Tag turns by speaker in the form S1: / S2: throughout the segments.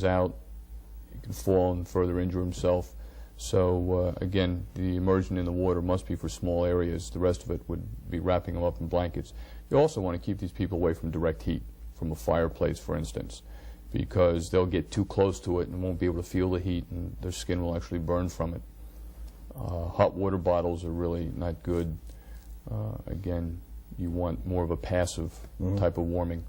S1: out, he can fall and further injure himself. So again, the immersion in the water must be for small areas. The rest of it would be wrapping them up in blankets. You also want to keep these people away from direct heat, from a fireplace, for instance, because they'll get too close to it and won't be able to feel the heat, and their skin will actually burn from it. Hot water bottles are really not good. Again, you want more of a passive type of warming.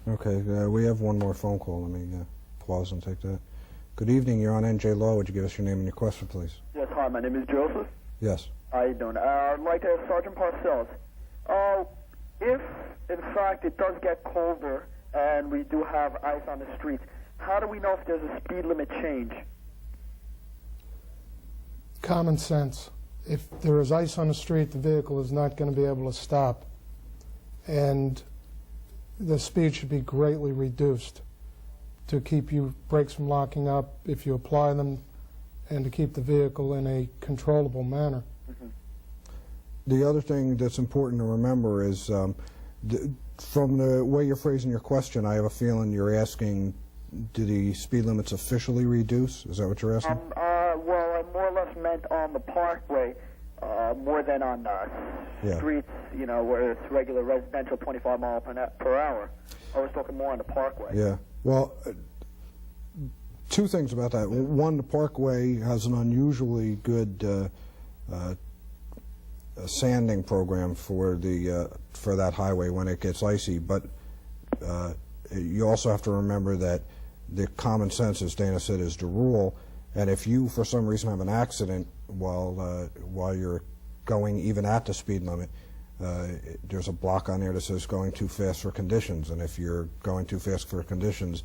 S2: Okay, we have one more phone call. Let me pause and take that. Good evening, you're on NJLaw. Would you give us your name and your question, please?
S3: Yes, hi, my name is Joseph.
S2: Yes.
S3: How you doing? I'd like to ask Sergeant Parsells, if, in fact, it does get colder and we do have ice on the streets, how do we know if there's a speed limit change?
S4: Common sense. If there is ice on the street, the vehicle is not going to be able to stop, and the speed should be greatly reduced to keep you brakes from locking up if you apply them, and to keep the vehicle in a controllable manner.
S2: The other thing that's important to remember is, from the way you're phrasing your question, I have a feeling you're asking, do the speed limits officially reduce? Is that what you're asking?
S3: Well, I more or less meant on the parkway, more than on streets, you know, where it's regular residential 25 miles per hour. I was talking more on the parkway.
S2: Yeah. Well, two things about that. One, the parkway has an unusually good sanding program for that highway when it gets icy, but you also have to remember that the common sense, as Dana said, is the rule. And if you, for some reason, have an accident while you're going even at the speed limit, there's a block on there that says going too fast for conditions. And if you're going too fast for conditions,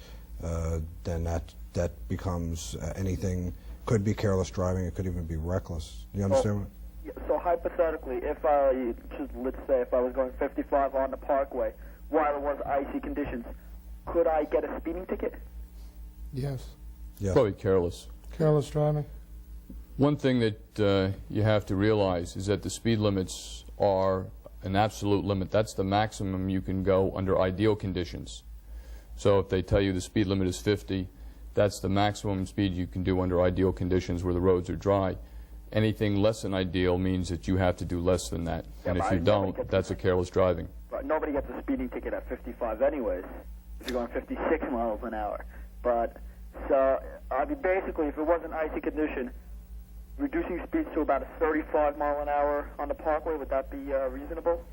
S2: then that becomes anything. Could be careless driving. It could even be reckless. Do you understand?
S3: So hypothetically, let's say if I was going 55 on the parkway while it was icy conditions, could I get a speeding ticket?
S4: Yes.
S2: Yes.
S1: Probably careless.
S4: Careless driving?
S1: One thing that you have to realize is that the speed limits are an absolute limit. That's the maximum you can go under ideal conditions. So if they tell you the speed limit is 50, that's the maximum speed you can do under ideal conditions where the roads are dry. Anything less than ideal means that you have to do less than that.
S3: Yeah,
S1: and if you don't, that's a careless driving.
S3: But nobody gets a speeding ticket at 55 anyways, if you're going 56 miles an hour. But, so, I mean, basically, if it was an icy condition, reducing speeds to about a 35 mile an hour on the parkway, would that be reasonable?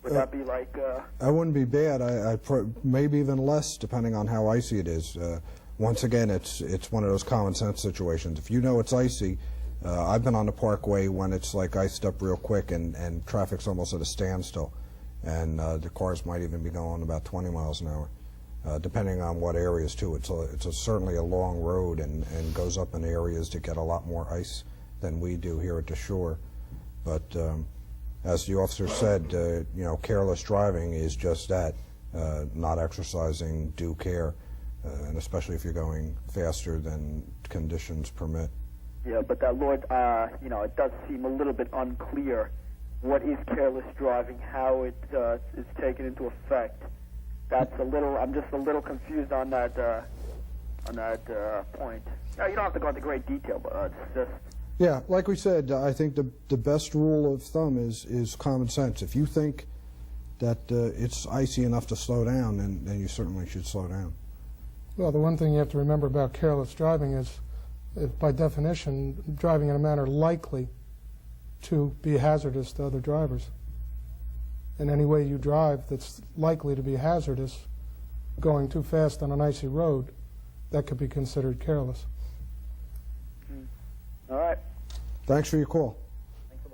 S3: Would that be like...
S2: That wouldn't be bad. Maybe even less, depending on how icy it is. Once again, it's one of those common sense situations. If you know it's icy, I've been on the parkway when it's like iced up real quick and traffic's almost at a standstill, and the cars might even be going about 20 miles an hour, depending on what areas too. It's certainly a long road and goes up in areas that get a lot more ice than we do here at the shore. But as the officer said, you know, careless driving is just that, not exercising due care, and especially if you're going faster than conditions permit.
S3: Yeah, but that, Lord, you know, it does seem a little bit unclear what is careless driving, how it is taken into effect. That's a little, I'm just a little confused on that point. Now, you don't have to go into great detail, but it's just...
S2: Yeah, like we said, I think the best rule of thumb is common sense. If you think that it's icy enough to slow down, then you certainly should slow down.
S4: Well, the one thing you have to remember about careless driving is, by definition, driving in a manner likely to be hazardous to other drivers. And any way you drive that's likely to be hazardous, going too fast on an icy road, that could be considered careless.
S3: All right.
S2: Thanks for your call.
S3: Thanks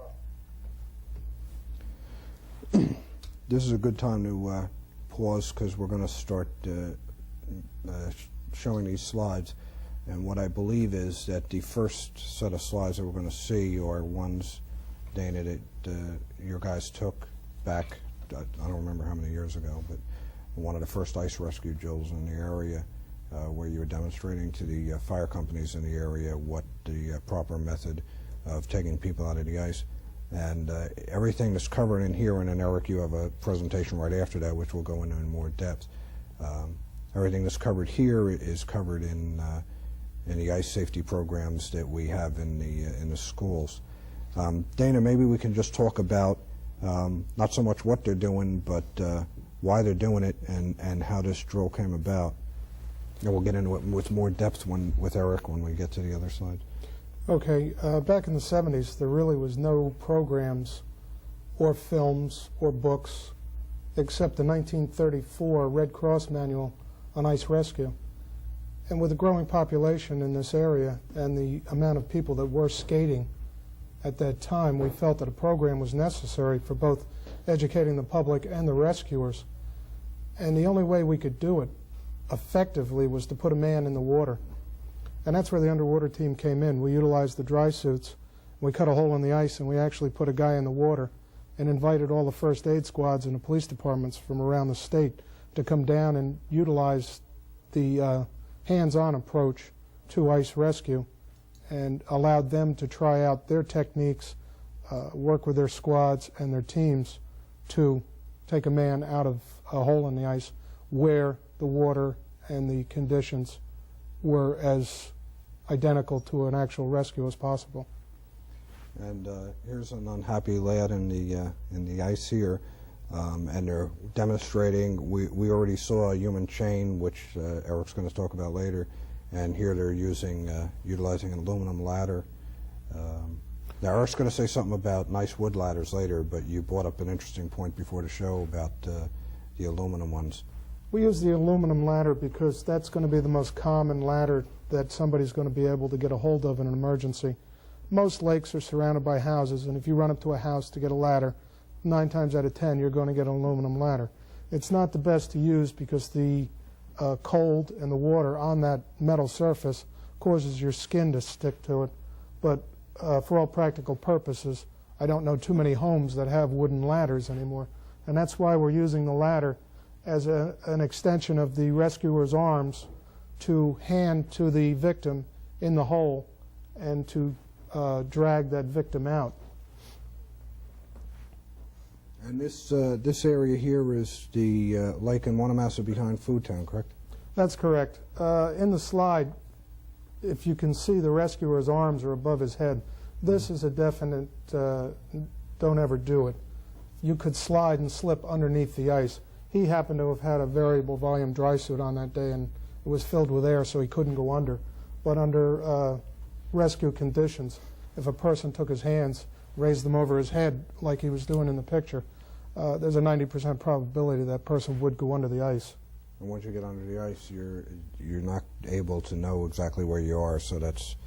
S3: a lot.
S2: This is a good time to pause because we're going to start showing these slides. And what I believe is that the first set of slides that we're going to see are ones, Dana, that your guys took back, I don't remember how many years ago, but one of the first ice rescue drills in the area where you were demonstrating to the fire companies in the area what the proper method of taking people out of the ice. And everything that's covered in here, and then Eric, you have a presentation right after that which we'll go into in more depth. everything that's covered here is covered in the ice safety programs that we have in the schools. Dana, maybe we can just talk about not so much what they're doing, but why they're doing it and how this drill came about. And we'll get into it with more depth with Eric when we get to the other side.
S4: Okay, back in the 70s, there really was no programs or films or books except the 1934 Red Cross Manual on Ice Rescue. And with the growing population in this area and the amount of people that were skating at that time, we felt that a program was necessary for both educating the public and the rescuers. And the only way we could do it effectively was to put a man in the water. And that's where the underwater team came in. We utilized the dry suits. We cut a hole in the ice, and we actually put a guy in the water and invited all the first aid squads and the police departments from around the state to come down and utilize the hands-on approach to ice rescue, and allowed them to try out their techniques, work with their squads and their teams to take a man out of a hole in the ice where the water and the conditions were as identical to an actual rescue as possible.
S2: And here's an unhappy lad in the ice here, and they're demonstrating. We already saw a human chain, which Eric's going to talk about later, and here they're utilizing an aluminum ladder. Now Eric's going to say something about nice wood ladders later, but you brought up an interesting point before the show about the aluminum ones.
S4: We use the aluminum ladder because that's going to be the most common ladder that somebody's going to be able to get a hold of in an emergency. Most lakes are surrounded by houses, and if you run up to a house to get a ladder, 9 times out of 10 you're going to get an aluminum ladder. It's not the best to use because the cold and the water on that metal surface causes your skin to stick to it. But for all practical purposes, I don't know too many homes that have wooden ladders anymore. And that's why we're using the ladder as an extension of the rescuer's arms to hand to the victim in the hole and to drag that victim out.
S2: And this area here is the lake in Wanamassa behind Foodtown, correct?
S4: That's correct. In the slide, if you can see, the rescuer's arms are above his head. This is a definite don't ever do it. You could slide and slip underneath the ice. He happened to have had a variable volume dry suit on that day, and it was filled with air, so he couldn't go under. But under rescue conditions, if a person took his hands, raised them over his head like he was doing in the picture, there's a 90% probability that person would go under the ice.
S2: And once you get under the ice, you're not able to know exactly where you are, so that's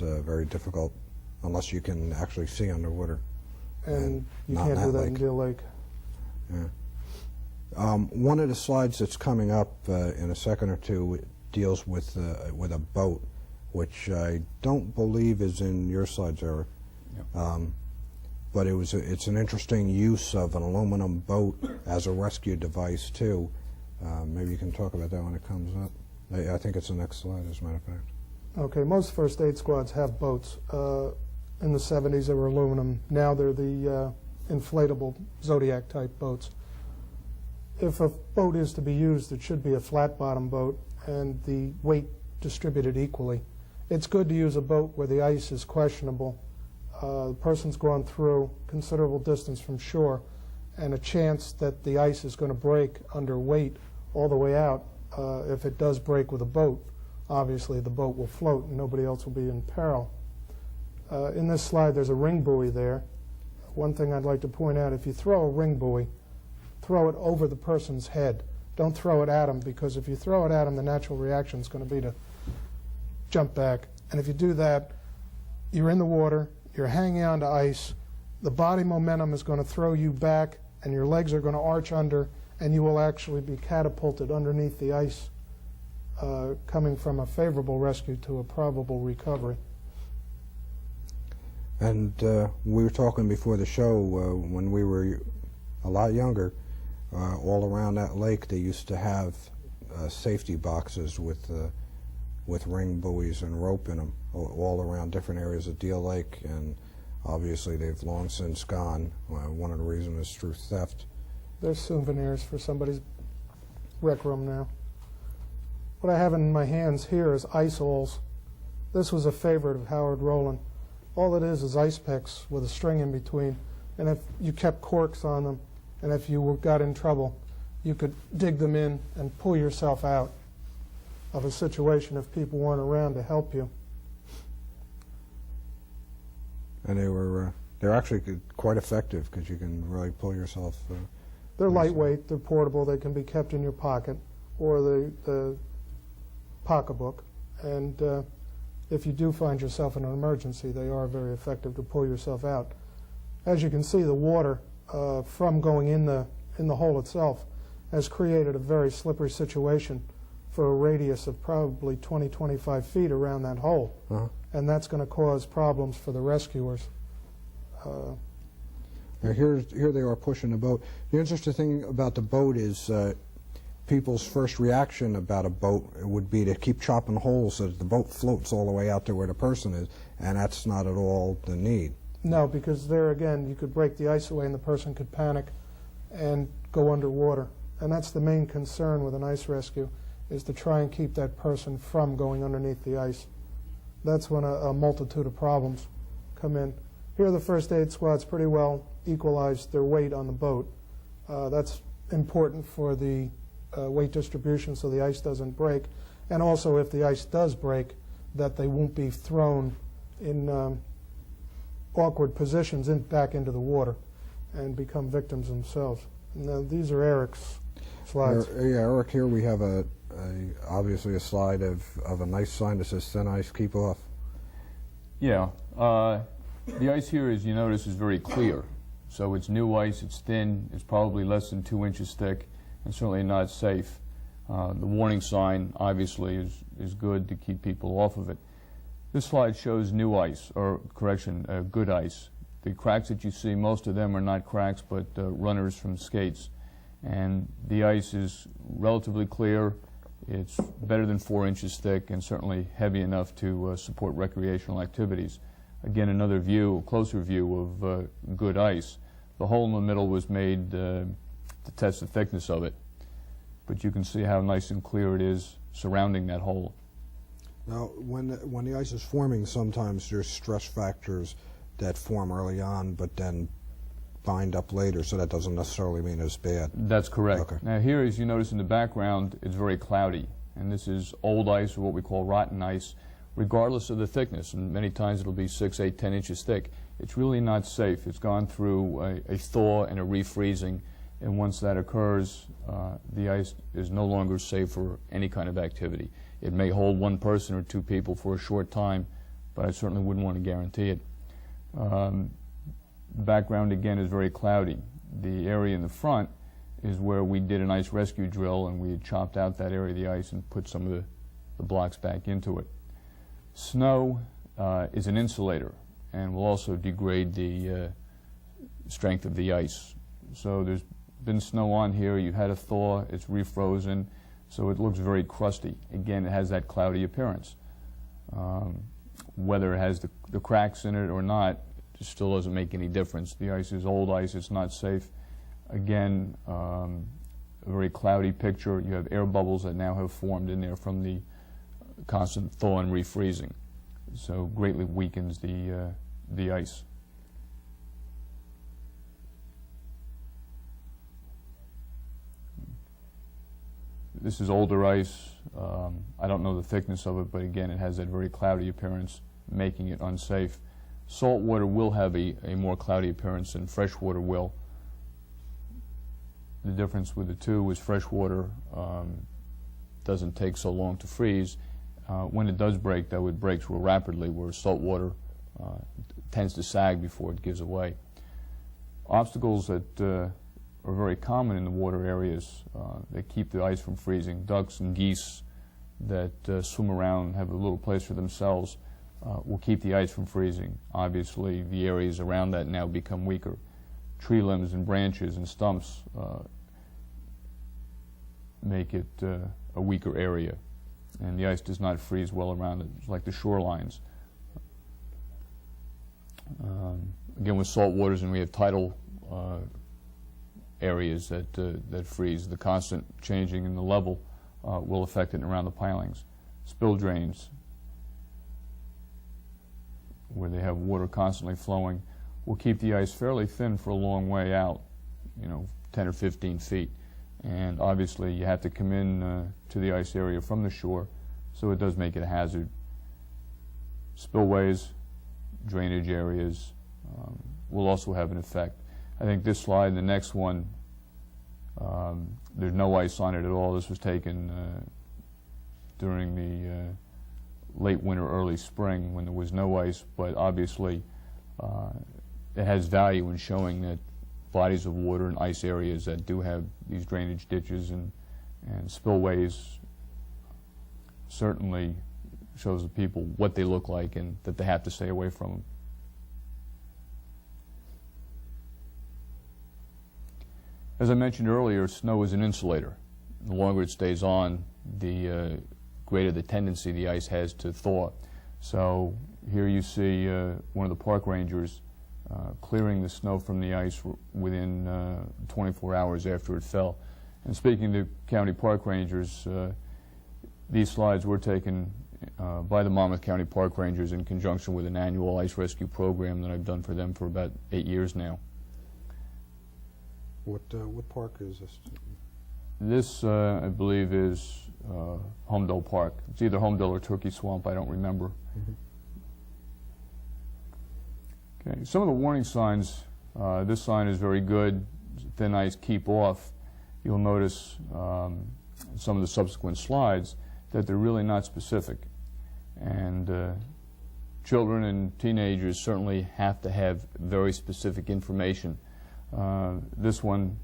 S2: very difficult unless you can actually see underwater.
S4: And you can't do that in Deal Lake.
S2: Yeah. One of the slides that's coming up in a second or two deals with a boat, which I don't believe is in your slides, Eric. Yep. But it's an interesting use of an aluminum boat as a rescue device too. Maybe you can talk about that when it comes up. I think it's the next slide, as a matter of fact. Okay,
S4: most first aid squads have boats. In the 70s, they were aluminum. Now they're the inflatable Zodiac type boats. If a boat is to be used, it should be a flat bottom boat and the weight distributed equally. It's good to use a boat where the ice is questionable. The person's gone through considerable distance from shore, and a chance that the ice is going to break under weight all the way out. If it does break with a boat, obviously the boat will float and nobody else will be in peril. In this slide, there's a ring buoy there. One thing I'd like to point out, if you throw a ring buoy, throw it over the person's head. Don't throw it at them, because if you throw it at them, the natural reaction is going to be to jump back. And if you do that, you're in the water, you're hanging on to ice, the body momentum is going to throw you back, and your legs are going to arch under, and you will actually be catapulted underneath the ice, coming from a favorable rescue to a probable recovery.
S2: And we were talking before the show, when we were a lot younger, all around that lake they used to have safety boxes with ring buoys and rope in them all around different areas of Deal Lake, and obviously they've long since gone. One of the reasons is through theft.
S4: There's souvenirs for somebody's rec room now. what I have in my hands here is ice alls. This was a favorite of Howard Rowland. All it is ice picks with a string in between, and if you kept corks on them, and if you got in trouble, you could dig them in and pull yourself out of a situation if people weren't around to help you.
S2: And they're actually quite effective because you can really pull yourself.
S4: They're lightweight, they're portable, they can be kept in your pocket or the pocketbook, and if you do find yourself in an emergency, they are very effective to pull yourself out. As you can see, the water from going in the hole itself has created a very slippery situation for a radius of probably 20-25 feet around that hole. And that's going to cause problems for the rescuers.
S2: Now here they are pushing the boat. The interesting thing about the boat is people's first reaction about a boat would be to keep chopping holes so that the boat floats all the way out to where the person is, and that's not at all the need.
S4: No, because there again, you could break the ice away and the person could panic and go underwater. And that's the main concern with an ice rescue, is to try and keep that person from going underneath the ice. That's when a multitude of problems come in. Here the first aid squads pretty well equalized their weight on the boat. That's important for the weight distribution so the ice doesn't break. And also if the ice does break, that they won't be thrown in awkward positions back into the water and become victims themselves. Now, these are Eric's slides.
S2: Yeah, Eric, here we have obviously a slide of a nice sign that says thin ice, keep off.
S1: Yeah, the ice here, as you notice, is very clear. So it's new ice, it's thin, it's probably less than 2 inches thick, and certainly not safe. The warning sign, obviously, is good to keep people off of it. This slide shows new ice, or correction, good ice. The cracks that you see, most of them are not cracks, but runners from skates. And the ice is relatively clear. It's better than 4 inches thick and certainly heavy enough to support recreational activities. Again, another view, closer view of good ice. The hole in the middle was made to test the thickness of it. But you can see how nice and clear it is surrounding that hole.
S2: Now, when the ice is forming, sometimes there's stress factors that form early on, but then bind up later, so that doesn't necessarily mean it's bad.
S1: That's correct.
S2: Okay.
S1: Now here, as you notice in the background, it's very cloudy, and this is old ice, or what we call rotten ice, regardless of the thickness, and many times it'll be 6, 8, 10 inches thick. It's really not safe. It's gone through a thaw and a refreezing, and once that occurs, the ice is no longer safe for any kind of activity. It may hold one person or two people for a short time, but I certainly wouldn't want to guarantee it. Background again is very cloudy. The area in the front is where we did an ice rescue drill, and we had chopped out that area of the ice and put some of the blocks back into it. Snow is an insulator and will also degrade the strength of the ice. So there's been snow on here, you had a thaw, it's refrozen, so it looks very crusty. Again, it has that cloudy appearance. Whether it has the cracks in it or not, it still doesn't make any difference. The ice is old ice, it's not safe. Again, a very cloudy picture. You have air bubbles that now have formed in there from the constant thaw and refreezing. So greatly weakens the ice. This is older ice. I don't know the thickness of it, but again, it has that very cloudy appearance, making it unsafe. Salt water will have a more cloudy appearance than fresh water will. The difference with the two is fresh water doesn't take so long to freeze. When it does break, though, it breaks real rapidly, where salt water tends to sag before it gives away. Obstacles that are very common in the water areas that keep the ice from freezing. Ducks and geese that swim around and have a little place for themselves will keep the ice from freezing. Obviously, the areas around that now become weaker. Tree limbs and branches and stumps make it a weaker area, and the ice does not freeze well around it. It's like the shorelines. Again, with salt waters, and we have tidal areas that freeze. The constant changing in the level will affect it around the pilings. Spill drains, where they have water constantly flowing, will keep the ice fairly thin for a long way out, 10 or 15 feet. And obviously you have to come in to the ice area from the shore, so it does make it a hazard. Spillways, drainage areas will also have an effect. I think this slide, the next one, there's no ice on it at all. This was taken during the late winter, early spring when there was no ice, but obviously it has value in showing that bodies of water and ice areas that do have these drainage ditches and spillways certainly shows the people what they look like and that they have to stay away from them. As I mentioned earlier, snow is an insulator. The longer it stays on, the greater the tendency the ice has to thaw. So here you see one of the park rangers clearing the snow from the ice within 24 hours after it fell. And speaking to county park rangers, these slides were taken by the Monmouth County Park Rangers in conjunction with an annual ice rescue program that I've done for them for about 8 years now.
S2: What park is this?
S1: This, I believe, is Homedale Park. It's either Homedale or Turkey Swamp, I don't remember. Okay, some of the warning signs, this sign is very good, thin ice, keep off. You'll notice some of the subsequent slides that they're really not specific. And children and teenagers certainly have to have very specific information. This one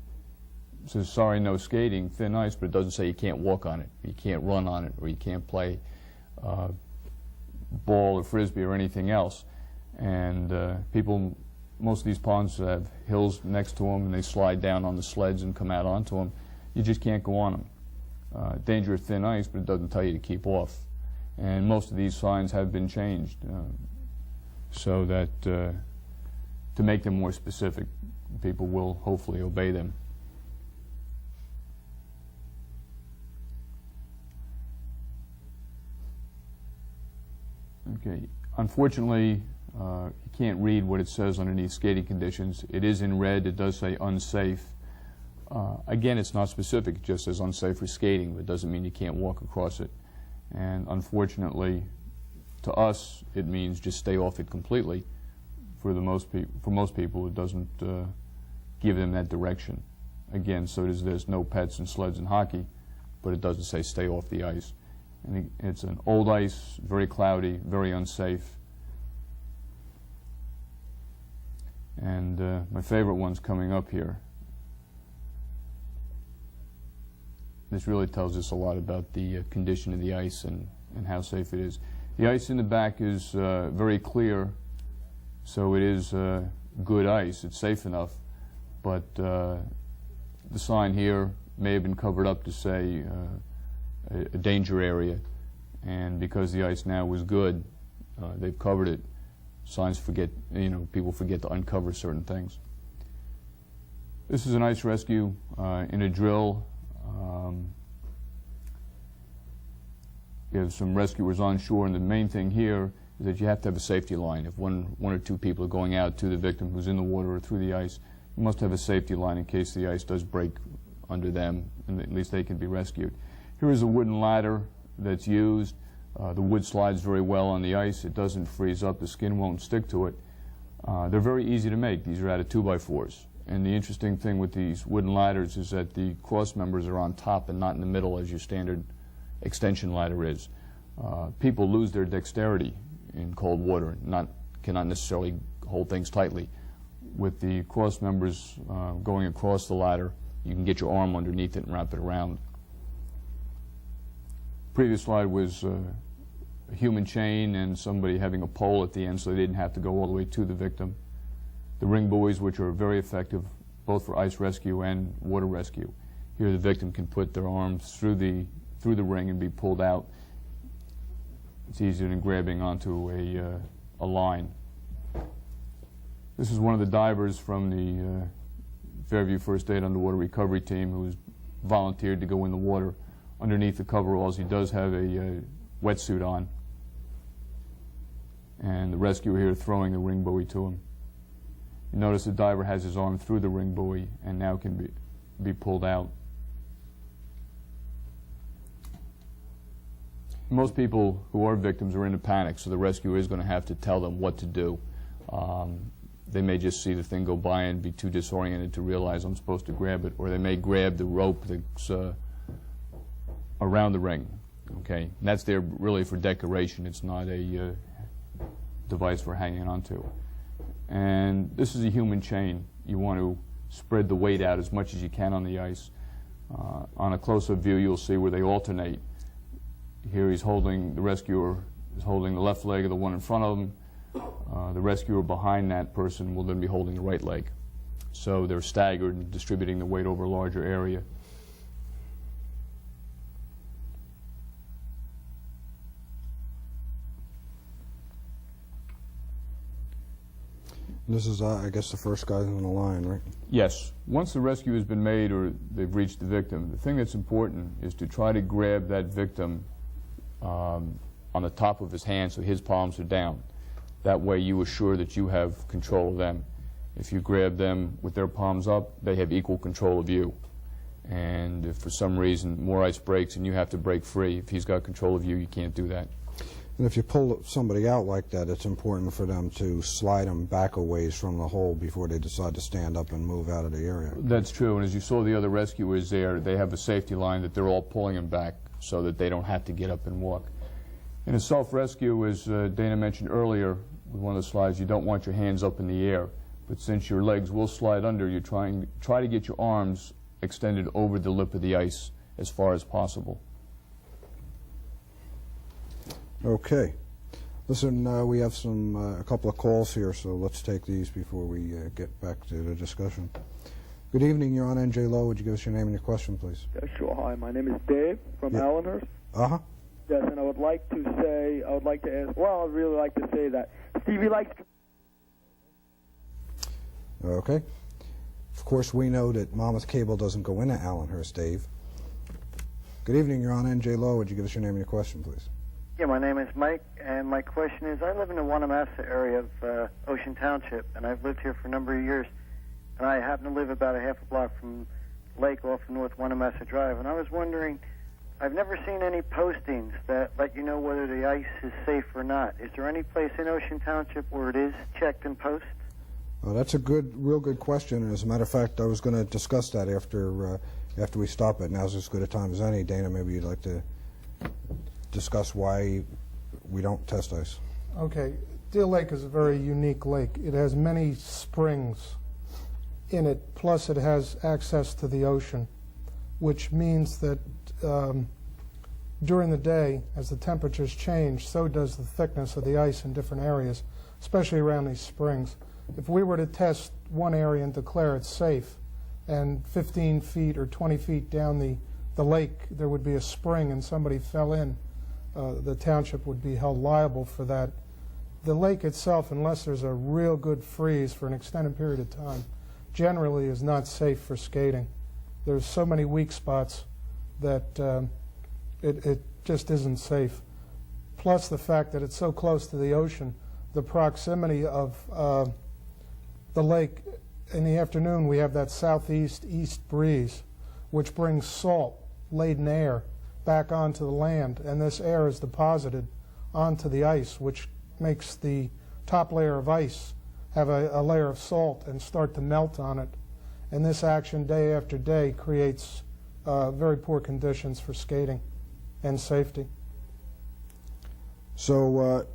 S1: says, sorry, no skating, thin ice, but it doesn't say you can't walk on it, you can't run on it, or you can't play ball or frisbee or anything else. And most of these ponds have hills next to them, and they slide down on the sleds and come out onto them. You just can't go on them. Danger of thin ice, but it doesn't tell you to keep off. And most of these signs have been changed so that to make them more specific, people will hopefully obey them. Okay. Unfortunately, you can't read what it says underneath skating conditions. It is in red. It does say unsafe. Again, it's not specific. It just says unsafe for skating, but it doesn't mean you can't walk across it. And unfortunately, to us, it means just stay off it completely. For most people, it doesn't give them that direction. Again, so does this: no pets and sleds and hockey, but it doesn't say stay off the ice. And it's an old ice, very cloudy, very unsafe. And my favorite one's coming up here. This really tells us a lot about the condition of the ice and how safe it is. The ice in the back is very clear, so it is good ice. It's safe enough, but the sign here may have been covered up to say a danger area, and because the ice now was good, they've covered it. Signs forget, people forget to uncover certain things. This is an ice rescue in a drill. You have some rescuers on shore, and the main thing here is that you have to have a safety line. If one or two people are going out to the victim who's in the water or through the ice, you must have a safety line in case the ice does break under them, and at least they can be rescued. Here is a wooden ladder that's used. The wood slides very well on the ice. It doesn't freeze up. The skin won't stick to it. They're very easy to make. These are out of 2x4s. And the interesting thing with these wooden ladders is that the cross members are on top and not in the middle as your standard extension ladder is. People lose their dexterity in cold water, cannot necessarily hold things tightly. With the cross members going across the ladder, you can get your arm underneath it and wrap it around. Previous slide was a human chain and somebody having a pole at the end so they didn't have to go all the way to the victim. The ring buoys, which are very effective both for ice rescue and water rescue. Here the victim can put their arms through the ring and be pulled out. It's easier than grabbing onto a line. This is one of the divers from the Fairview First Aid Underwater Recovery Team who's volunteered to go in the water underneath the coveralls, he does have a wetsuit on. And the rescuer here throwing the ring buoy to him. You notice the diver has his arm through the ring buoy and now can be pulled out. Most people who are victims are in a panic, so the rescuer is going to have to tell them what to do. They may just see the thing go by and be too disoriented to realize I'm supposed to grab it, or they may grab the rope that's around the ring. Okay, and that's there really for decoration. It's not a device for hanging onto. And this is a human chain. You want to spread the weight out as much as you can on the ice. On a close-up view, you'll see where they alternate. Here the rescuer is holding the left leg of the one in front of him. The rescuer behind that person will then be holding the right leg. So they're staggered and distributing the weight over a larger area.
S2: This is, I guess, the first guy on the line, right?
S1: Yes. Once the rescue has been made or they've reached the victim, the thing that's important is to try to grab that victim on the top of his hand so his palms are down. That way you assure that you have control of them. If you grab them with their palms up, they have equal control of you. And if for some reason more ice breaks and you have to break free, if he's got control of you, you can't do that.
S2: And if you pull somebody out like that, it's important for them to slide them back a ways from the hole before they decide to stand up and move out of the area.
S1: That's true, and as you saw the other rescuers there, they have a safety line that they're all pulling them back so that they don't have to get up and walk. In a self-rescue, as Dana mentioned earlier with one of the slides, you don't want your hands up in the air. But since your legs will slide under, you try to get your arms extended over the lip of the ice as far as possible.
S2: Okay. Listen, we have a couple of calls here, so let's take these before we get back to the discussion. Good evening, you're on NJLaw. Would you give us your name and your question, please?
S5: Yeah, sure. Hi, my name is Dave from Allenhurst.
S2: Uh-huh.
S5: Yes, and I would like to ask, well, I'd really like to say that Stevie likes...
S2: Okay. Of course, we know that Monmouth Cable doesn't go into Allenhurst, Dave. Good evening, you're on NJLaw. Would you give us your name and your question, please?
S6: Yeah, my name is Mike, and my question is, I live in the Wanamassa area of Ocean Township, and I've lived here for a number of years, and I happen to live about a half a block from Lake off of North Wanamassa Drive, and I was wondering, I've never seen any postings that let you know whether the ice is safe or not. Is there any place in Ocean Township where it is checked and posted?
S2: Well, that's a real good question, and as a matter of fact, I was going to discuss that after we stop it. Now's as good a time as any. Dana, maybe you'd like to discuss why we don't test ice.
S4: Okay. Deal Lake is a very unique lake. It has many springs in it, plus it has access to the ocean, which means that during the day, as the temperatures change, so does the thickness of the ice in different areas, especially around these springs. If we were to test one area and declare it safe, and 15 feet or 20 feet down the lake there would be a spring and somebody fell in, the township would be held liable for that. The lake itself, unless there's a real good freeze for an extended period of time, generally is not safe for skating. There's so many weak spots that it just isn't safe. Plus the fact that it's so close to the ocean, the proximity of the lake, in the afternoon we have that southeast-east breeze, which brings salt-laden air back onto the land, and this air is deposited onto the ice, which makes the top layer of ice have a layer of salt and start to melt on it. And this action day after day creates very poor conditions for skating and safety.
S2: So,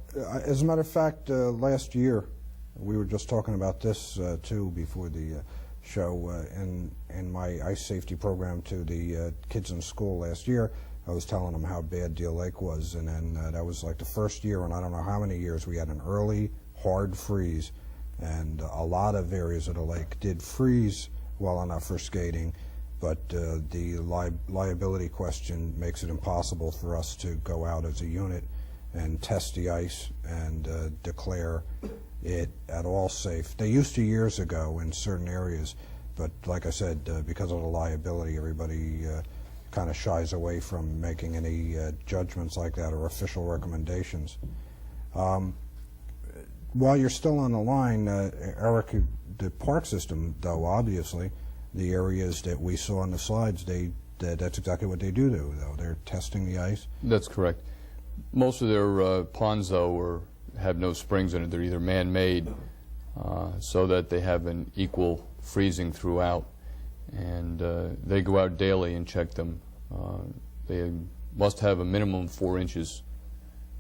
S2: as a matter of fact, last year, we were just talking about this too before the show, in my ice safety program to the kids in school last year. I was telling them how bad Deal Lake was, and then that was like the first year, and I don't know how many years we had an early hard freeze, and a lot of areas of the lake did freeze well enough for skating, but the liability question makes it impossible for us to go out as a unit and test the ice and declare it at all safe. They used to years ago in certain areas, but like I said, because of the liability, everybody kind of shies away from making any judgments like that or official recommendations. While you're still on the line, Eric, the park system, though, obviously, the areas that we saw on the slides, that's exactly what they do, though. They're testing the ice.
S1: That's correct. Most of their ponds, though, have no springs in it. They're either man-made, so that they have an equal freezing throughout. And they go out daily and check them. They must have a minimum of 4 inches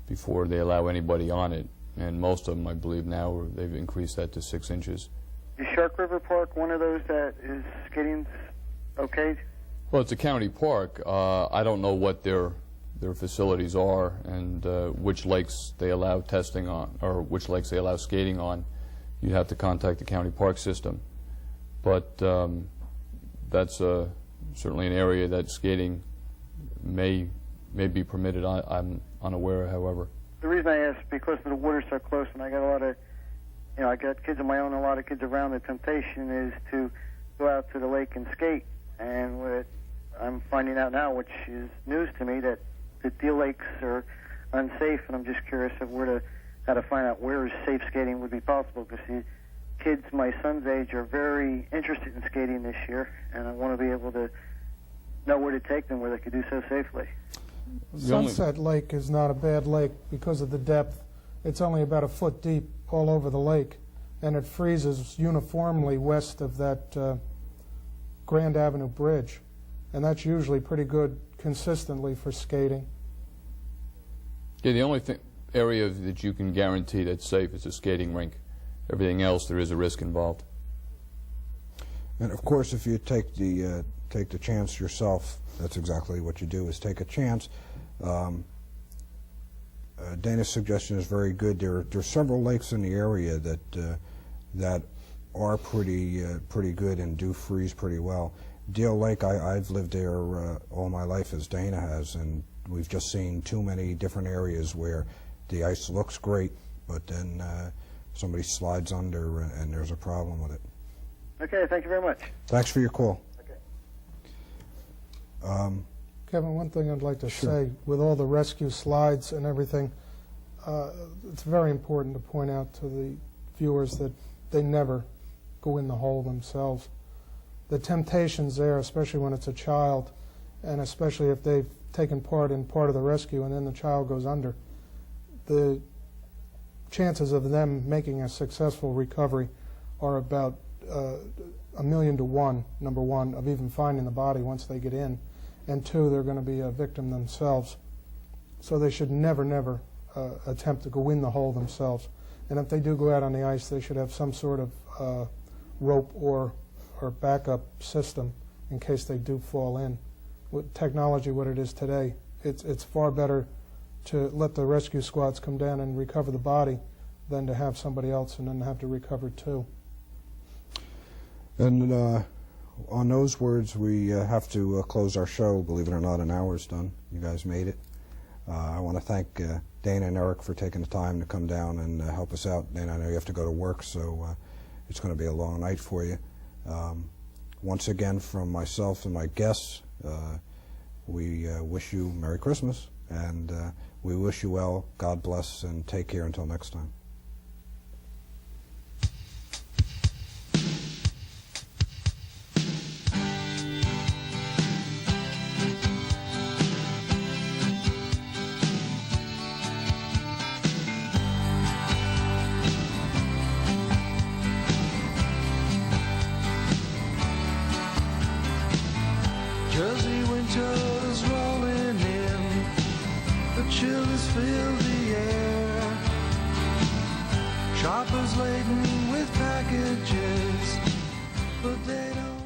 S1: before they allow anybody on it. And most of them, I believe now, they've increased that to 6 inches.
S6: Is Shark River Park one of those that is skating okay?
S1: Well, it's a county park. I don't know what their facilities are and which lakes they allow testing on, or which lakes they allow skating on. You'd have to contact the county park system. But that's certainly an area that skating may be permitted. I'm unaware, however.
S6: The reason I ask, because the water's so close, and I got a lot of, I got kids of my own, a lot of kids around. The temptation is to go out to the lake and skate. And what I'm finding out now, which is news to me, that the deal lakes are unsafe, and I'm just curious of how to find out where safe skating would be possible, because the kids my son's age are very interested in skating this year, and I want to be able to know where to take them where they could do so safely.
S4: Sunset Lake is not a bad lake because of the depth. It's only about 1 foot deep all over the lake, and it freezes uniformly west of that Grand Avenue Bridge, and that's usually pretty good consistently for skating.
S1: Yeah, the only area that you can guarantee that's safe is a skating rink. Everything else, there is a risk involved.
S2: And of course, if you take the chance yourself, that's exactly what you do, is take a chance. Dana's suggestion is very good. There are several lakes in the area that are pretty good and do freeze pretty well. Deal Lake, I've lived there all my life, as Dana has, and we've just seen too many different areas where the ice looks great, but then somebody slides under and there's a problem with it.
S6: Okay, thank you very much.
S2: Thanks for your call.
S6: Okay.
S4: Kevin, one thing I'd like to
S2: Sure.
S4: say, with all the rescue slides and everything, it's very important to point out to the viewers that they never go in the hole themselves. The temptation's there, especially when it's a child, and especially if they've taken part in part of the rescue and then the child goes under. The chances of them making a successful recovery are about 1,000,000 to 1, number one, of even finding the body once they get in, and 2, they're going to be a victim themselves. So they should never attempt to go in the hole themselves. And if they do go out on the ice, they should have some sort of rope or backup system in case they do fall in. With technology what it is today, it's far better to let the rescue squads come down and recover the body than to have somebody else and then have to recover too.
S2: And on those words, we have to close our show. Believe it or not, an hour's done. You guys made it. I want to thank Dana and Eric for taking the time to come down and help us out. Dana, I know you have to go to work, so it's going to be a long night for you. Once again, from myself and my guests, we wish you Merry Christmas, and we wish you well. God bless, and take care until next time.
S7: Jersey winter's rolling in, the chill has filled the air. Shoppers laden with packages, but they don't